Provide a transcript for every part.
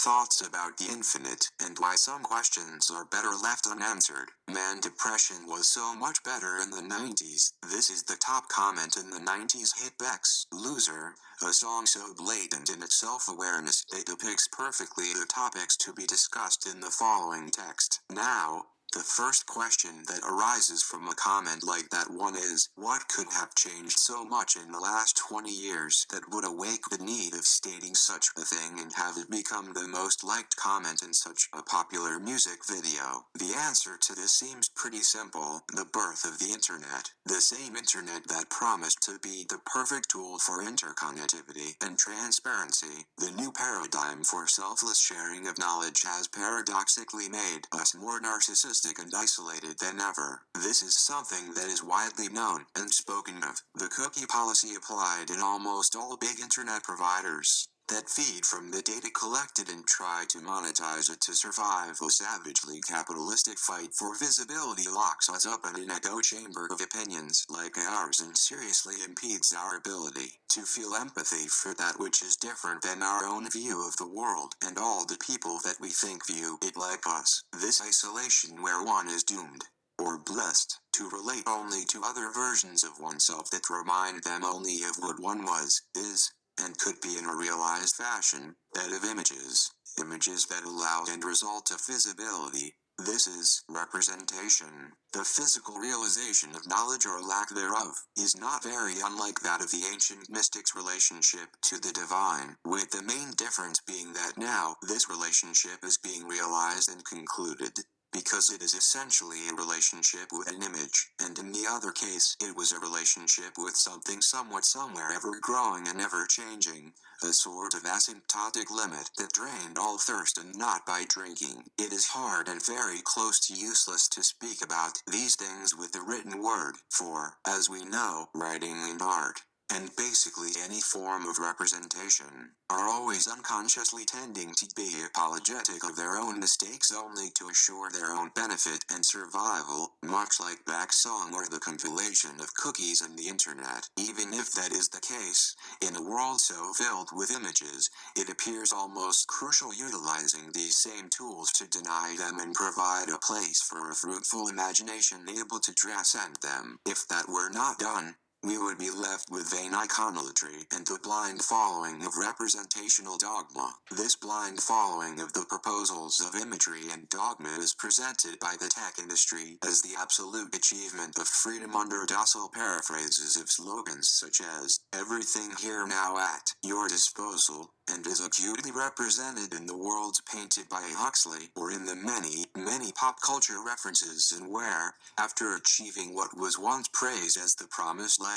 thoughts about the infinite, and why some questions are better left unanswered. Man, depression was so much better in the 90s. This is the top comment in the 90s hit Beck's Loser, a song so blatant in its self-awareness it depicts perfectly the topics to be discussed in the following text. Now, the first question that arises from a comment like that one is, what could have changed so much in the last 20 years that would awake the need of stating such a thing and have it become the most liked comment in such a popular music video? The answer to this seems pretty simple: the birth of the internet. The same internet that promised to be the perfect tool for interconnectivity and transparency. The new paradigm for selfless sharing of knowledge has paradoxically made us more narcissistic and isolated than ever. This is something that is widely known and spoken of. The cookie policy applied in almost all big internet providers that feed from the data collected and try to monetize it to survive a savagely capitalistic fight for visibility locks us up in an echo chamber of opinions like ours and seriously impedes our ability to feel empathy for that which is different than our own view of the world and all the people that we think view it like us. This isolation where one is doomed, or blessed, to relate only to other versions of oneself that remind them only of what one was, is, and could be in a realized fashion, that of images that allow and result of visibility. This is representation. The physical realization of knowledge or lack thereof is not very unlike that of the ancient mystics' relationship to the divine, with the main difference being that now this relationship is being realized and concluded, because it is essentially a relationship with an image, and in the other case it was a relationship with something somewhat somewhere ever growing and ever changing, a sort of asymptotic limit that drained all thirst and not by drinking. It is hard and very close to useless to speak about these things with the written word, for, as we know, writing and art, and basically any form of representation, are always unconsciously tending to be apologetic of their own mistakes only to assure their own benefit and survival, much like Beck's song or the compilation of cookies and the internet. Even if that is the case, in a world so filled with images, it appears almost crucial utilizing these same tools to deny them and provide a place for a fruitful imagination able to transcend them. If that were not done, we would be left with vain iconolatry and the blind following of representational dogma. This blind following of the proposals of imagery and dogma is presented by the tech industry as the absolute achievement of freedom under docile paraphrases of slogans such as, "Everything here now at your disposal," and is acutely represented in the worlds painted by Huxley or in the many, many pop culture references and where, after achieving what was once praised as the promised land,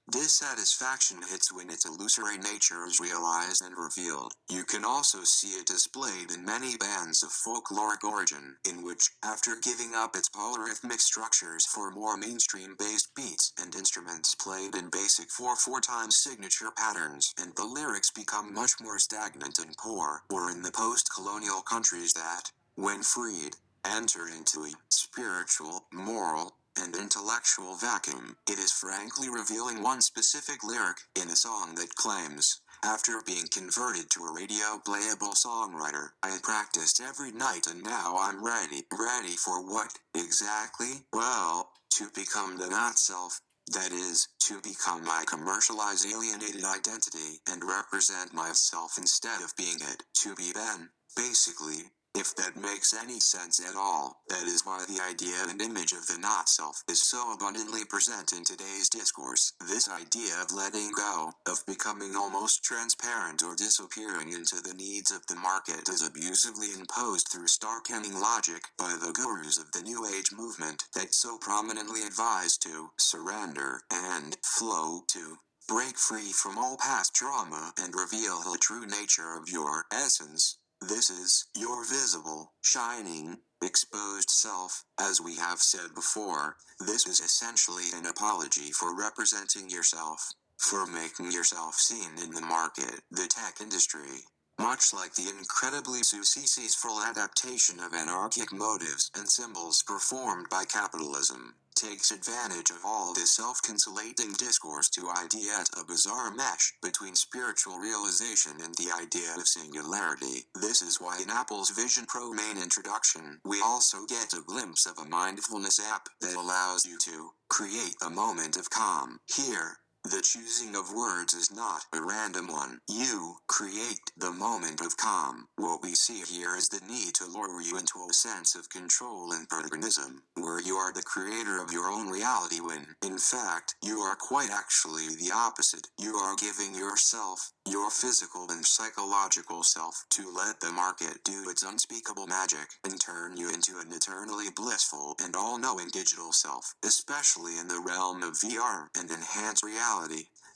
dissatisfaction hits when its illusory nature is realized and revealed. You can also see it displayed in many bands of folkloric origin, in which, after giving up its polyrhythmic structures for more mainstream-based beats and instruments played in basic 4/4 times signature patterns, and the lyrics become much more stagnant and poor, or in the post-colonial countries that, when freed, enter into a spiritual, moral, and intellectual vacuum. It is frankly revealing one specific lyric in a song that claims, "After being converted to a radio-playable songwriter, I practiced every night and now I'm ready." Ready for what, exactly? Well, to become the not-self. That is, to become my commercialized alienated identity and represent myself instead of being it. To be Ben, basically. If that makes any sense at all. That is why the idea and image of the not-self is so abundantly present in today's discourse. This idea of letting go, of becoming almost transparent or disappearing into the needs of the market is abusively imposed through stark-ending logic by the gurus of the New Age movement that so prominently advise to surrender and flow, to break free from all past trauma and reveal the true nature of your essence. This is your visible, shining, exposed self. As we have said before, this is essentially an apology for representing yourself, for making yourself seen in the market, the tech industry. Much like the incredibly successful adaptation of anarchic motives and symbols performed by capitalism, takes advantage of all this self-consolating discourse to ideate a bizarre mesh between spiritual realization and the idea of singularity. This is why in Apple's Vision Pro main introduction, we also get a glimpse of a mindfulness app that allows you to create a moment of calm. Here, the choosing of words is not a random one. You create the moment of calm. What we see here is the need to lure you into a sense of control and protagonism, where you are the creator of your own reality when, in fact, you are quite actually the opposite. You are giving yourself, your physical and psychological self, to let the market do its unspeakable magic and turn you into an eternally blissful and all-knowing digital self, especially in the realm of VR and enhanced reality.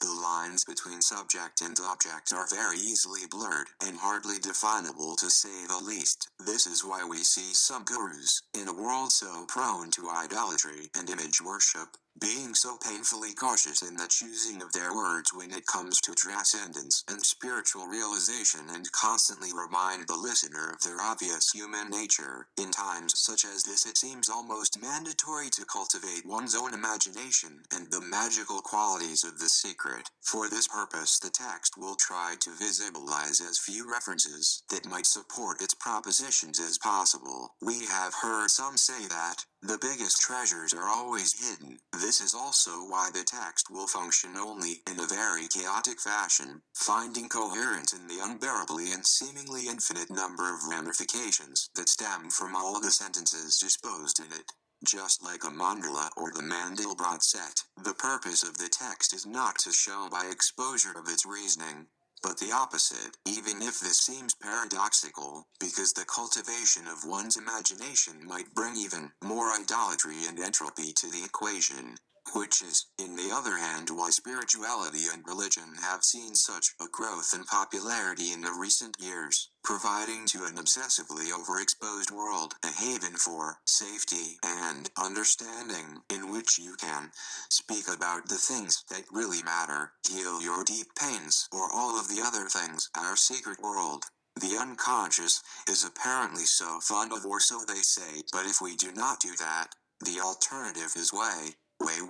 The lines between subject and object are very easily blurred and hardly definable, to say the least. This is why we see some gurus, in a world so prone to idolatry and image worship, being so painfully cautious in the choosing of their words when it comes to transcendence and spiritual realization, and constantly remind the listener of their obvious human nature. In times such as this, it seems almost mandatory to cultivate one's own imagination and the magical qualities of the secret. For this purpose, the text will try to visualize as few references that might support its propositions as possible. We have heard some say that the biggest treasures are always hidden. This is also why the text will function only in a very chaotic fashion, finding coherence in the unbearably and seemingly infinite number of ramifications that stem from all the sentences disposed in it. Just like a mandala or the Mandelbrot set, the purpose of the text is not to show by exposure of its reasoning, but the opposite, even if this seems paradoxical, because the cultivation of one's imagination might bring even more idolatry and entropy to the equation. Which is, in the other hand, why spirituality and religion have seen such a growth in popularity in the recent years, providing to an obsessively overexposed world a haven for safety and understanding, in which you can speak about the things that really matter, heal your deep pains, or all of the other things. Our secret world, the unconscious, is apparently so fond of, or so they say, but if we do not do that, the alternative is way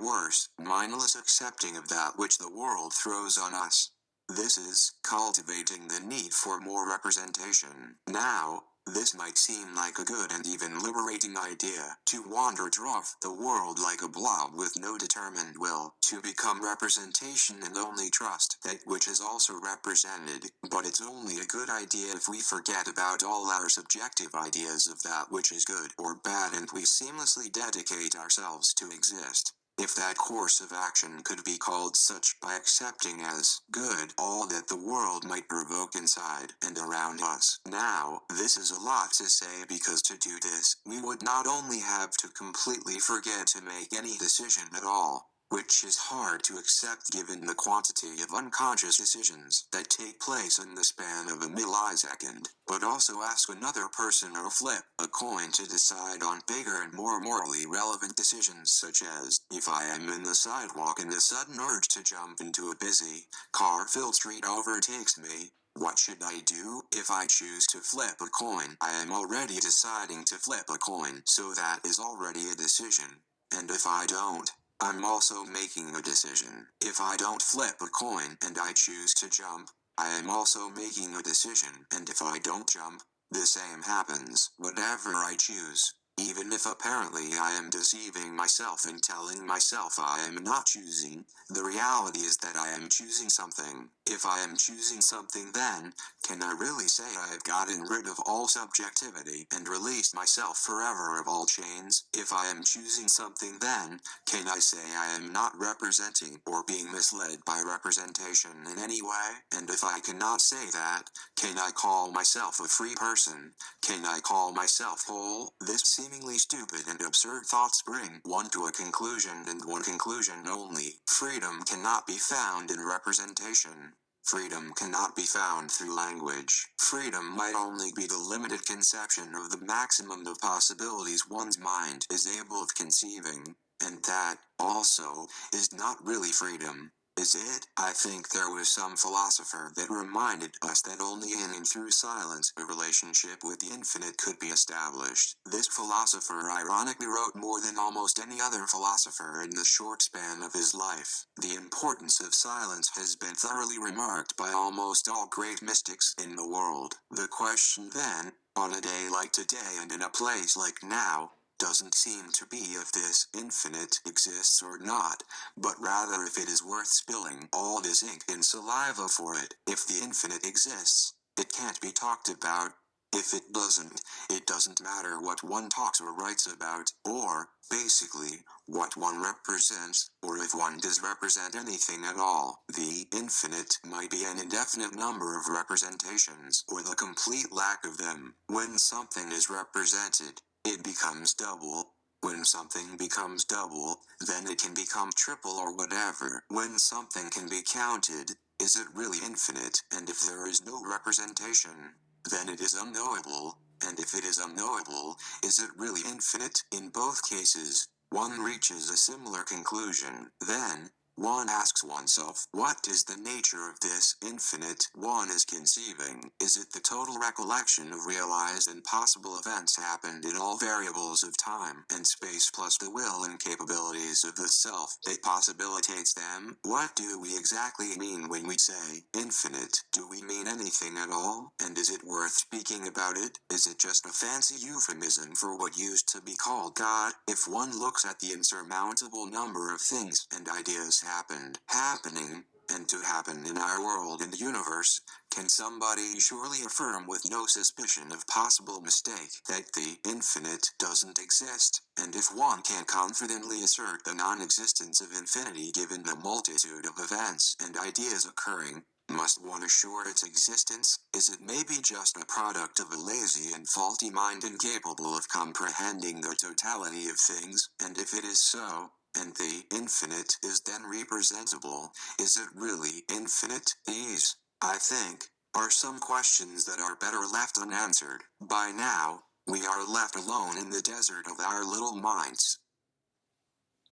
worse, mindless accepting of that which the world throws on us. This is cultivating the need for more representation. Now, this might seem like a good and even liberating idea, to wander off the world like a blob with no determined will, to become representation and only trust that which is also represented, but it's only a good idea if we forget about all our subjective ideas of that which is good or bad and we seamlessly dedicate ourselves to exist. If that course of action could be called such by accepting as good all that the world might provoke inside and around us. Now, this is a lot to say, because to do this, we would not only have to completely forget to make any decision at all, which is hard to accept given the quantity of unconscious decisions that take place in the span of a millisecond, but also ask another person or flip a coin to decide on bigger and more morally relevant decisions, such as, if I am in the sidewalk and a sudden urge to jump into a busy, car-filled street overtakes me, what should I do? If I choose to flip a coin, I am already deciding to flip a coin, so that is already a decision. And if I don't, I'm also making a decision. If I don't flip a coin and I choose to jump, I am also making a decision. And if I don't jump, the same happens. Whatever I choose, even if apparently I am deceiving myself and telling myself I am not choosing, the reality is that I am choosing something. If I am choosing something, then, can I really say I have gotten rid of all subjectivity and released myself forever of all chains? If I am choosing something, then, can I say I am not representing or being misled by representation in any way? And if I cannot say that, can I call myself a free person? Can I call myself whole? This seemingly stupid and absurd thoughts bring one to a conclusion, and one conclusion only. Freedom cannot be found in representation. Freedom cannot be found through language. Freedom might only be the limited conception of the maximum of possibilities one's mind is able of conceiving, and that, also, is not really freedom. is it? I think there was some philosopher that reminded us that only in and through silence a relationship with the infinite could be established. This philosopher ironically wrote more than almost any other philosopher in the short span of his life. The importance of silence has been thoroughly remarked by almost all great mystics in the world. The question then, on a day like today and in a place like now, doesn't seem to be if this infinite exists or not, but rather if it is worth spilling all this ink and saliva for it. If the infinite exists, it can't be talked about. If it doesn't matter what one talks or writes about, or, basically, what one represents, or if one does represent anything at all. The infinite might be an indefinite number of representations, or the complete lack of them. When something is represented, it becomes double. When something becomes double, then it can become triple or whatever. When something can be counted, is it really infinite? And if there is no representation, then it is unknowable. And if it is unknowable, is it really infinite? In both cases, one reaches a similar conclusion. Then, one asks oneself, what is the nature of this infinite one is conceiving? Is it the total recollection of realized and possible events happened in all variables of time and space plus the will and capabilities of the self that possibilitates them? What do we exactly mean when we say infinite? Do we mean anything at all? And is it worth speaking about it? Is it just a fancy euphemism for what used to be called God? If one looks at the insurmountable number of things and ideas happening, and to happen in our world and the universe, can somebody surely affirm with no suspicion of possible mistake that the infinite doesn't exist? And if one can confidently assert the non-existence of infinity given the multitude of events and ideas occurring, must one assure its existence? Is it maybe just a product of a lazy and faulty mind incapable of comprehending the totality of things? And if it is so, and the infinite is then representable, is it really infinite? These, I think, are some questions that are better left unanswered. By now, we are left alone in the desert of our little minds.